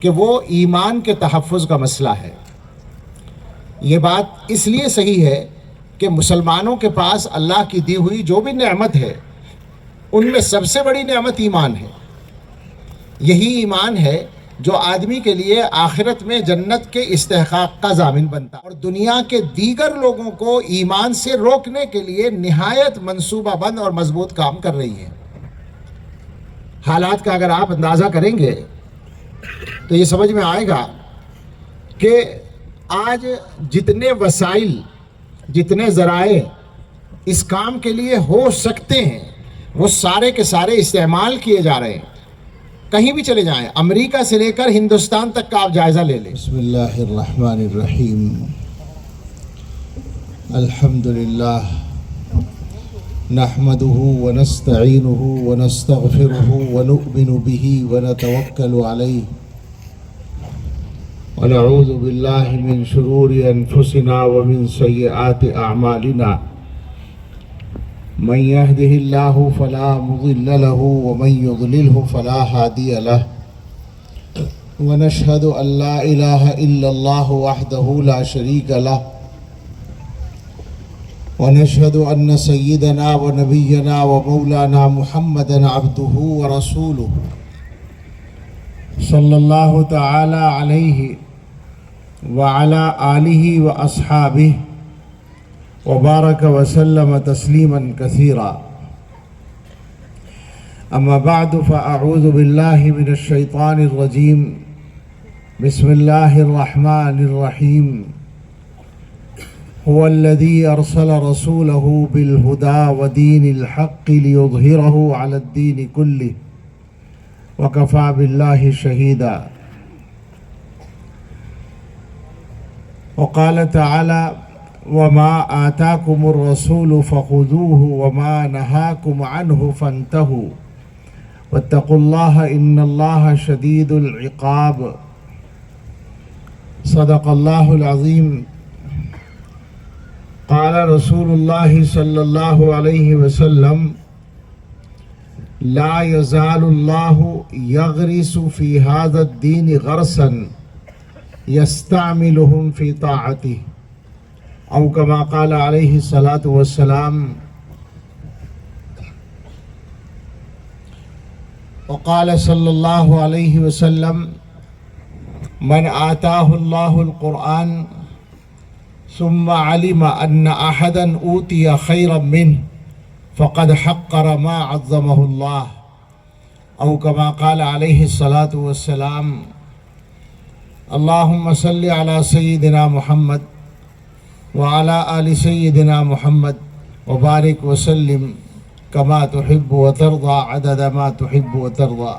کہ وہ ایمان کے تحفظ کا مسئلہ ہے۔ یہ بات اس لیے صحیح ہے کہ مسلمانوں کے پاس اللہ کی دی ہوئی جو بھی نعمت ہے ان میں سب سے بڑی نعمت ایمان ہے۔ یہی ایمان ہے جو آدمی کے لیے آخرت میں جنت کے استحقاق کا ضامن بنتا ہے، اور دنیا کے دیگر لوگوں کو ایمان سے روکنے کے لیے نہایت منصوبہ بند اور مضبوط کام کر رہی ہے۔ حالات کا اگر آپ اندازہ کریں گے تو یہ سمجھ میں آئے گا کہ آج جتنے وسائل، جتنے ذرائع اس کام کے لیے ہو سکتے ہیں وہ سارے کے سارے استعمال کیے جا رہے ہیں۔ کہیں بھی چلے جائیں، امریکہ سے لے کر ہندوستان تک کا آپ جائزہ لے لیں۔ بسم اللہ الرحمن الرحیم۔ الحمدللہ نحمده ونستعینه ونستغفره ونؤمن به ونتوکل علیہ ونعوذ باللہ من شرور انفسنا ومن سیئات اعمالنا من يهده الله فلا مضل له ومن يضلله فلا هادي له ونشهد أن لا إله إلا الله وحده لا شريك له ونشهد أن سيدنا ونبينا ومولانا محمدا عبده ورسوله صلى الله تعالى عليه وعلى آله وأصحابه وبارك وسلم تسليما كثيرا۔ أما بعد فأعوذ بالله من الشيطان الرجيم، بسم الله الرحمن الرحيم۔ هو الذي أرسل رسوله بالهدى ودين الحق ليظهره على الدين كله وكفى بالله شهيدا۔ وقال تعالى: وما آتاكم الرسول فخذوه وما نهاكم عنه فانتهوا واتقوا الله إن الله شديد العقاب۔ صدق الله العظيم۔ قال رسول الله صلى الله عليه وسلم: لا يزال الله يغرس في هذا الدين غرسا يستعملهم في طاعته، او کما قال علیہ الصلاۃ والسلام۔ وقال صلی اللہ علیہ وسلم: من آتاہ اللہ القرآن ثم علم ان احدا اوتی خیرا منه فقد حقر ما عظمہ اللہ، او کما قال علیہ الصلاۃ والسلام۔ اللہم صل علی سیدنا محمد وعلى آل سيدنا محمد وبارك وسلم كما تحب وترضى عدد ما تحب وترضى۔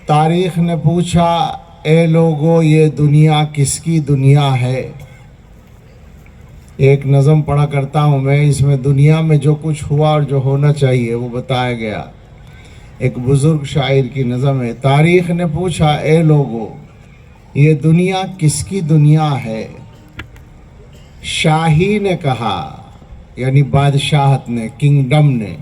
تاریخ نے پوچھا: اے لوگو، یہ دنیا کس کی دنیا ہے؟ ایک نظم پڑھا کرتا ہوں میں، اس میں دنیا میں جو کچھ ہوا اور جو ہونا چاہیے وہ بتایا گیا۔ ایک بزرگ شاعر کی نظم ہے: تاریخ نے پوچھا اے لوگو، یہ دنیا کس کی دنیا ہے؟ شاہی نے کہا، یعنی بادشاہت نے، کنگڈم نے،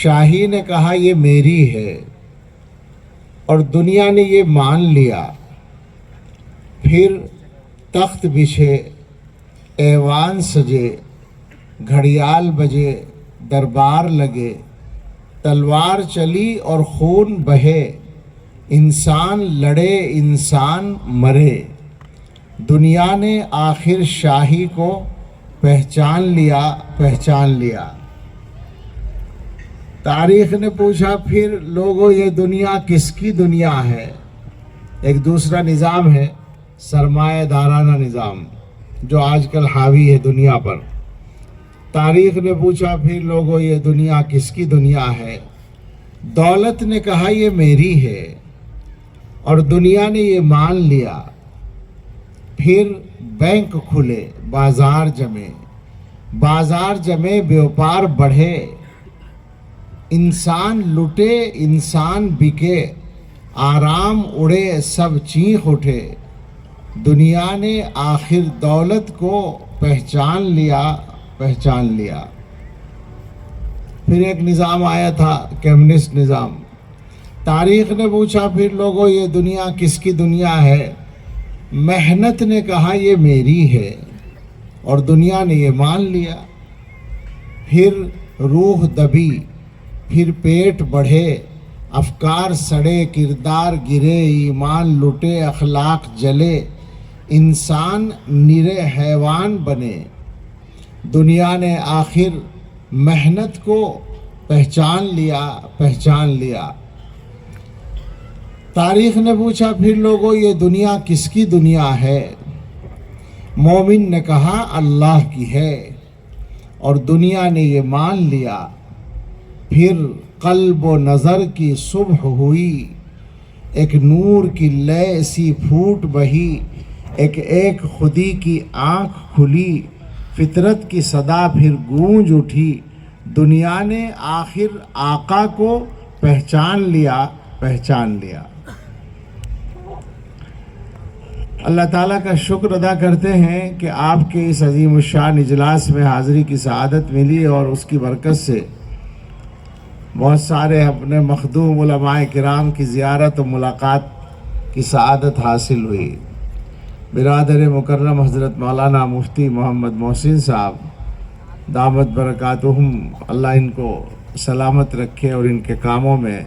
شاہی نے کہا یہ میری ہے، اور دنیا نے یہ مان لیا۔ پھر تخت بچھے، ایوان سجے، گھڑیال بجے، دربار لگے، تلوار چلی اور خون بہے، انسان لڑے انسان مرے، دنیا نے آخر شاہی کو پہچان لیا، پہچان لیا۔ تاریخ نے پوچھا پھر لوگوں، یہ دنیا کس کی دنیا ہے؟ ایک دوسرا نظام ہے، سرمایہ دارانہ نظام، جو آج کل حاوی ہے دنیا پر۔ تاریخ نے پوچھا پھر لوگوں، یہ دنیا کس کی دنیا ہے؟ دولت نے کہا یہ میری ہے، اور دنیا نے یہ مان لیا۔ پھر بینک کھلے، بازار جمے، بازار جمے، بیوپار بڑھے، انسان لٹے انسان بکے، آرام اڑے سب چیخ اٹھے، دنیا نے آخر دولت کو پہچان لیا، پہچان لیا۔ پھر ایک نظام آیا تھا کمیونسٹ نظام. تاریخ نے پوچھا پھر لوگوں یہ دنیا کس کی دنیا ہے؟ محنت نے کہا یہ میری ہے اور دنیا نے یہ مان لیا. پھر روح دبی، پھر پیٹ بڑھے، افکار سڑے، کردار گرے، ایمان لٹے، اخلاق جلے، انسان نرے حیوان بنے. دنیا نے آخر محنت کو پہچان لیا. تاریخ نے پوچھا پھر لوگوں یہ دنیا کس کی دنیا ہے؟ مومن نے کہا اللہ کی ہے اور دنیا نے یہ مان لیا. پھر قلب و نظر کی صبح ہوئی، ایک نور کی لے سی پھوٹ بہی، ایک خودی کی آنکھ کھلی، فطرت کی صدا پھر گونج اٹھی. دنیا نے آخر آقا کو پہچان لیا. اللہ تعالیٰ کا شکر ادا کرتے ہیں کہ آپ کے اس عظیم الشان اجلاس میں حاضری کی سعادت ملی اور اس کی برکت سے بہت سارے اپنے مخدوم علماء کرام کی زیارت و ملاقات کی سعادت حاصل ہوئی. برادر مکرم حضرت مولانا مفتی محمد محسن صاحب دامت برکاتہم، اللہ ان کو سلامت رکھے اور ان کے کاموں میں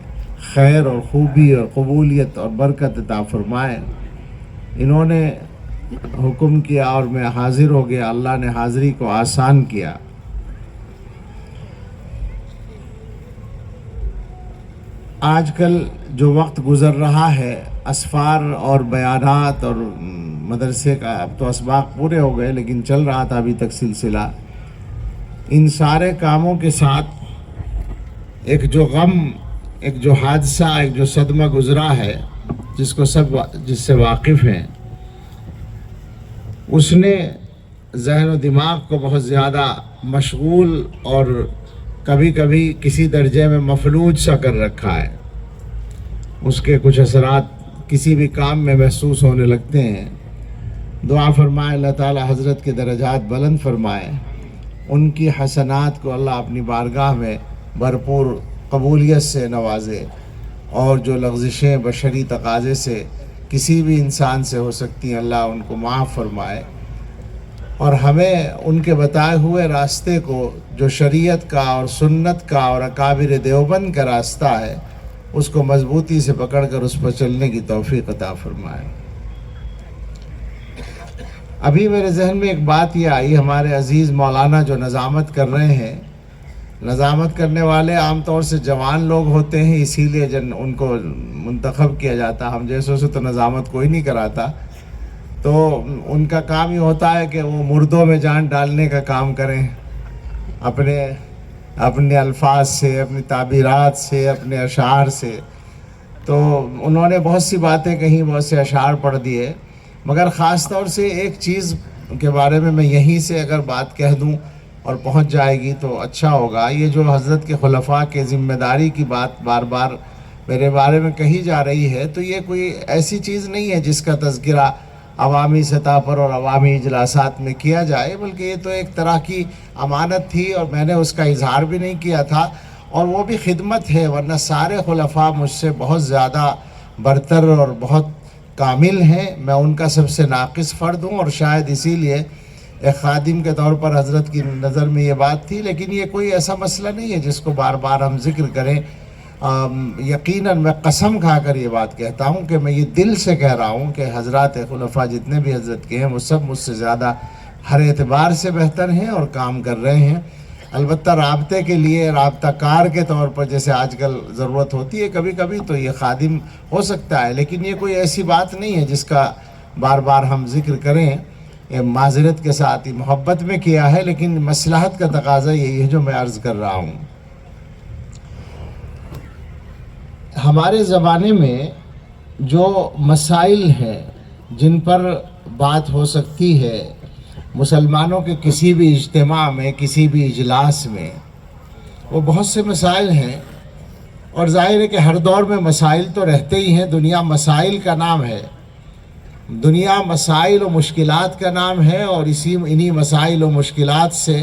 خیر اور خوبی اور قبولیت اور برکت عطا فرمائے. انہوں نے حکم کیا اور میں حاضر ہو گیا. اللہ نے حاضری کو آسان کیا. آج کل جو وقت گزر رہا ہے، اسفار اور بیانات اور مدرسے کا اب تو اسباق پورے ہو گئے لیکن چل رہا تھا ابھی تک سلسلہ. ان سارے کاموں کے ساتھ ایک جو غم، ایک جو حادثہ، ایک جو صدمہ گزرا ہے جس سے واقف ہیں، اس نے ذہن و دماغ کو بہت زیادہ مشغول اور کبھی کبھی کسی درجے میں مفلوج سا کر رکھا ہے. اس کے کچھ اثرات کسی بھی کام میں محسوس ہونے لگتے ہیں. دعا فرمائے اللہ تعالی حضرت کے درجات بلند فرمائے، ان کی حسنات کو اللہ اپنی بارگاہ میں بھرپور قبولیت سے نوازے، اور جو لغزشیں بشری تقاضے سے کسی بھی انسان سے ہو سکتی ہیں اللہ ان کو معاف فرمائے، اور ہمیں ان کے بتائے ہوئے راستے کو جو شریعت کا اور سنت کا اور اکابر دیوبند کا راستہ ہے اس کو مضبوطی سے پکڑ کر اس پر چلنے کی توفیق عطا فرمائے. ابھی میرے ذہن میں ایک بات یہ آئی، ہمارے عزیز مولانا جو نظامت کر رہے ہیں، نظامت کرنے والے عام طور سے جوان لوگ ہوتے ہیں، اسی لیے ان کو منتخب کیا جاتا. ہم جیسوں سے تو نظامت کوئی نہیں کراتا، تو ان کا کام یہ ہوتا ہے کہ وہ مردوں میں جان ڈالنے کا کام کریں، اپنے الفاظ سے، اپنی تعبیرات سے، اپنے اشعار سے. تو انہوں نے بہت سی باتیں کہیں، بہت سے اشعار پڑھ دیے، مگر خاص طور سے ایک چیز کے بارے میں یہیں سے اگر بات کہہ دوں اور پہنچ جائے گی تو اچھا ہوگا. یہ جو حضرت کے خلفاء کے ذمہ داری کی بات بار بار میرے بارے میں کہی جا رہی ہے، تو یہ کوئی ایسی چیز نہیں ہے جس کا تذکرہ عوامی سطح پر اور عوامی اجلاسات میں کیا جائے، بلکہ یہ تو ایک طرح کی امانت تھی اور میں نے اس کا اظہار بھی نہیں کیا تھا، اور وہ بھی خدمت ہے، ورنہ سارے خلفاء مجھ سے بہت زیادہ برتر اور بہت کامل ہیں. میں ان کا سب سے ناقص فرد ہوں، اور شاید اسی لیے ایک خادم کے طور پر حضرت کی نظر میں یہ بات تھی. لیکن یہ کوئی ایسا مسئلہ نہیں ہے جس کو بار بار ہم ذکر کریں. یقیناً میں قسم کھا کر یہ بات کہتا ہوں کہ میں یہ دل سے کہہ رہا ہوں کہ حضرات خلفاء جتنے بھی حضرت کے ہیں وہ سب مجھ سے زیادہ ہر اعتبار سے بہتر ہیں اور کام کر رہے ہیں. البتہ رابطے کے لیے رابطہ کار کے طور پر جیسے آج کل ضرورت ہوتی ہے کبھی کبھی، تو یہ خادم ہو سکتا ہے، لیکن یہ کوئی ایسی بات نہیں ہے جس کا بار بار ہم ذکر کریں. یہ معذرت کے ساتھ ہی محبت میں کیا ہے، لیکن مصلحت کا تقاضا یہی ہے جو میں عرض کر رہا ہوں. ہمارے زمانے میں جو مسائل ہیں جن پر بات ہو سکتی ہے مسلمانوں کے کسی بھی اجتماع میں، کسی بھی اجلاس میں، وہ بہت سے مسائل ہیں، اور ظاہر ہے کہ ہر دور میں مسائل تو رہتے ہی ہیں. دنیا مسائل کا نام ہے، دنیا مسائل و مشکلات کا نام ہے، اور انہی مسائل و مشکلات سے